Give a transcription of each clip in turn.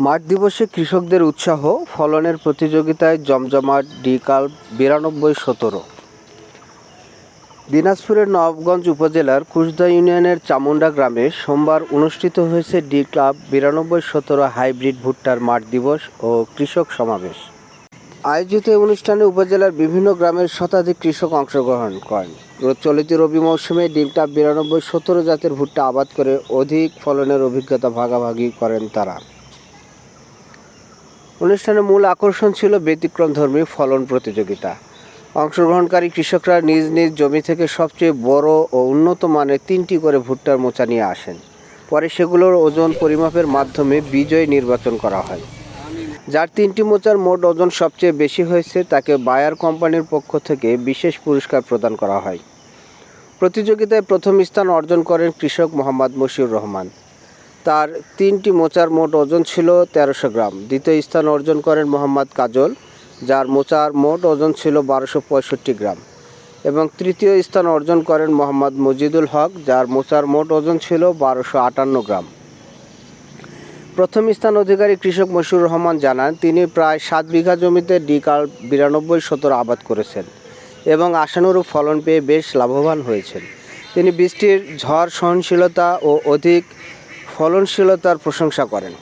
মাঠ দিবসে কৃষকদের উৎসাহ, ফলনের প্রতিযোগিতায় জমজমাট ডি কাল্ব 92-17। দিনাজপুরের নবাবগঞ্জ উপজেলার কুশদা ইউনিয়নের চামুন্ডা গ্রামে সোমবার অনুষ্ঠিত হয়েছে ডি কাল্ব 92-17 হাইব্রিড ভুট্টার মাঠ দিবস ও কৃষক সমাবেশ। আয়োজিত এই অনুষ্ঠানে উপজেলার বিভিন্ন গ্রামের শতাধিক কৃষক অংশগ্রহণ করেন। চলিত রবি মৌসুমে ডি কাল্ব 92-17 জাতের ভুট্টা আবাদ করে অধিক ফলনের অভিজ্ঞতা ভাগাভাগি করেন তারা। অনুষ্ঠানের মূল আকর্ষণ ছিল ব্যতিক্রমধর্মী ফলন প্রতিযোগিতা। অংশগ্রহণকারী কৃষকরা নিজ নিজ জমি থেকে সবচেয়ে বড় ও উন্নত মানের 3টি করে ভুট্টার মোচা নিয়ে আসেন। পরে সেগুলোর ওজন পরিমাপের মাধ্যমে বিজয়ী নির্বাচন করা হয়। যার 3টি মোচার মোট ওজন সবচেয়ে বেশি হয়েছে তাকে বায়ার কোম্পানির পক্ষ থেকে বিশেষ পুরস্কার প্রদান করা হয়। প্রতিযোগিতায় প্রথম স্থান অর্জন করেন কৃষক মোহাম্মদ মশিউর রহমান। তার 3টি মোচার মোট ওজন ছিল 1300 গ্রাম। দ্বিতীয় স্থান অর্জন করেন মোহাম্মদ কাজল, যার মোচার মোট ওজন ছিল 1265 গ্রাম, এবং তৃতীয় স্থান অর্জন করেন মোহাম্মদ মজিদুল হক, যার মোচার মোট ওজন ছিল 1258 গ্রাম। প্রথম স্থান অধিকারী কৃষক মশিউর রহমান জানান, তিনি প্রায় 7 বিঘা জমিতে ডি কাল্ব 92-17 আবাদ করেছেন এবং আশানুরূপ ফলন পেয়ে বেশ লাভবান হয়েছেন। তিনি বৃষ্টির ঝড় সহনশীলতা ও অধিক ফলনশীলতার প্রশংসা করেন।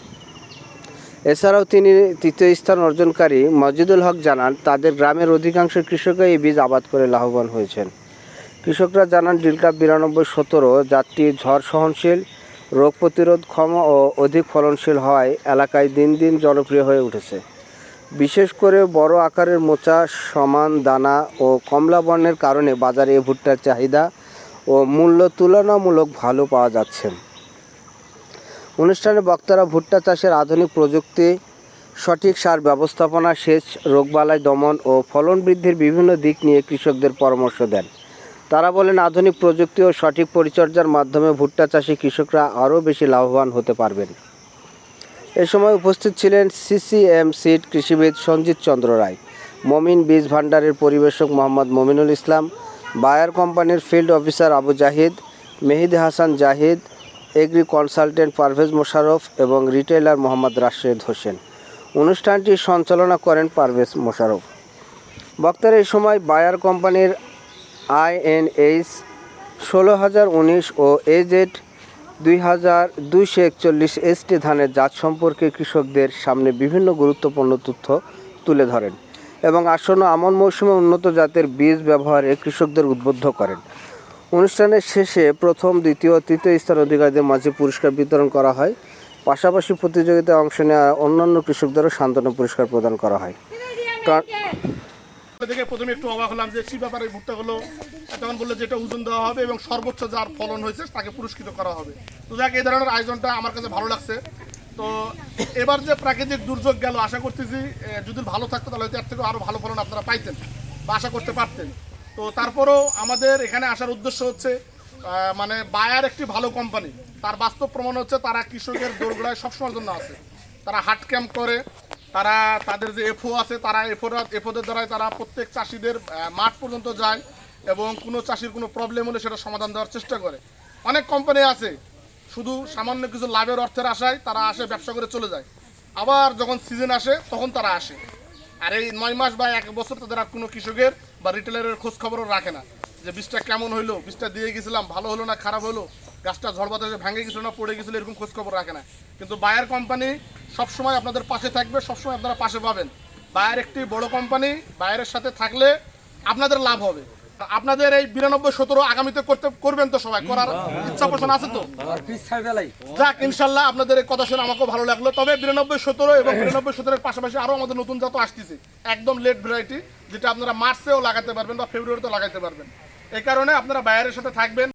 এছাড়াও তিনি তৃতীয় স্থান অর্জনকারী মজিদুল হক জানান, তাদের গ্রামের অধিকাংশ কৃষকই এই বীজ আবাদ করে লাভবান হয়েছেন। কৃষকরা জানান, ডি কাল্ব 92-17 জাতটি ঝড় সহনশীল, রোগ প্রতিরোধক্ষম ও অধিক ফলনশীল হওয়ায় এলাকায় দিন দিন জনপ্রিয় হয়ে উঠেছে। বিশেষ করে বড় আকারের মোচা, সমান দানা ও কমলা বর্ণের কারণে বাজারে এই ভুট্টার চাহিদা ও মূল্য তুলনামূলক ভালো পাওয়া যাচ্ছে। অনুষ্ঠানে বক্তারা ভুট্টা চাষের আধুনিক প্রযুক্তি, সঠিক সার ব্যবস্থাপনা, সেচ, রোগবালাই দমন ও ফলন বৃদ্ধির বিভিন্ন দিক নিয়ে কৃষকদের পরামর্শ দেন। তারা বলেন, আধুনিক প্রযুক্তি ও সঠিক পরিচর্যার মাধ্যমে ভুট্টা চাষী কৃষকরা আরও বেশি লাভবান হতে পারবেন। এ সময় উপস্থিত ছিলেন CCM সিড কৃষিবিদ সঞ্জিত চন্দ্র রায়, মমিন বীজ ভান্ডারের পরিবেশক মোহাম্মদ মমিনুল ইসলাম, বায়ার কোম্পানির field officer Abu Zahid, Mehedi Hasan Zahid, agri consultant Parvez Mosharraf এবং রিটেইলার মোহাম্মদ রাশেদ হোসেন। অনুষ্ঠানটি সঞ্চালনা করেন পারভেজ মোশাররফ। বক্তারা এই সময় বায়ার কোম্পানির INH 16019 ও AZ 2241 ST ধানের জাত সম্পর্কে কৃষকদের সামনে বিভিন্ন গুরুত্বপূর্ণ তথ্য তুলে ধরেন এবং আসন্ন আমন মৌসুমে উন্নত জাতের বীজ ব্যবহারে কৃষকদের উদ্বুদ্ধ করেন। অনুষ্ঠানের শেষে প্রথম, দ্বিতীয় ও তৃতীয় স্থান অধিকারীদের মাঝে পুরস্কার বিতরণ করা হয়। পাশাপাশি প্রতিযোগিতায় অংশ নেওয়া অন্যান্য কৃষকদেরও সান্ত্বনা পুরস্কার প্রদান করা হয়। দেখে প্রথমে একটু অবাক হলাম যে কি ব্যাপারে ভুট্টাগুলো, তখন বললো যেটা ওজন দেওয়া হবে এবং সর্বোচ্চ যার ফলন হয়েছে তাকে পুরস্কৃত করা হবে। তো যাক, এই ধরনের আয়োজনটা আমার কাছে ভালো লাগছে। তো এবার যে প্রাকৃতিক দুর্যোগ গেল, আশা করতেছি যদি ভালো থাকতো তাহলে হয়তো এর থেকেও আরও ভালো ফলন আপনারা পাইতেন বা আশা করতে পারতেন। তো তারপরেও আমাদের এখানে আসার উদ্দেশ্য হচ্ছে মানে বায়ার একটি ভালো কোম্পানি, তার বাস্তব প্রমাণ হচ্ছে তারা কৃষকের দোরগোড়ায় সবসময়ের জন্য আছে। তারা হাট ক্যাম্প করে, তারা তাদের যে এফও আছে, তারা এফওদের দ্বারাই তারা প্রত্যেক চাষিদের মাঠ পর্যন্ত যায় এবং কোনো চাষির কোনো প্রবলেম হলে সেটা সমাধান দেওয়ার চেষ্টা করে। অনেক কোম্পানি আছে শুধু সামান্য কিছু লাভের অর্থের আশায় তারা আসে, ব্যবসা করে চলে যায়, আবার যখন সিজন আসে তখন তারা আসে। আর এই 9 মাস বা 1 বছর তাদের আর কোনো কৃষকের বা রিটেলারের খোঁজ খবরও রাখে না যে বীজটা কেমন হইলো, বীজটা দিয়ে গেছিলাম, ভালো হলো না খারাপ হলো, গাছটা ঝড় বাতাসে ভেঙে গেছিলো না পড়ে গেছিলো, এরকম খোঁজ খবর রাখে না। কিন্তু বায়ার কোম্পানি সবসময় আপনাদের পাশে থাকবে, সবসময় আপনারা পাশে পাবেন। বায়ার একটি বড় কোম্পানি, বায়ারের সাথে থাকলে আপনাদের লাভ হবে। আপনাদের এই 92-17 আগামীতে করবেন তো, সবাই করার ইচ্ছা পোষণ আছে তো? যাক, ইনশাল্লাহ আপনাদের এই কথা শুনে আমাকেও ভালো লাগলো। তবে 92-17 এবং 92-17 পাশাপাশি আরও আমাদের নতুন জাত আসতেছে, একদম লেট ভ্যারাইটি, যেটা আপনারা মার্চেও লাগাতে পারবেন বা ফেব্রুয়ারিতেও লাগাতে পারবেন। এই কারণে আপনারা বায়ারের সাথে থাকবেন।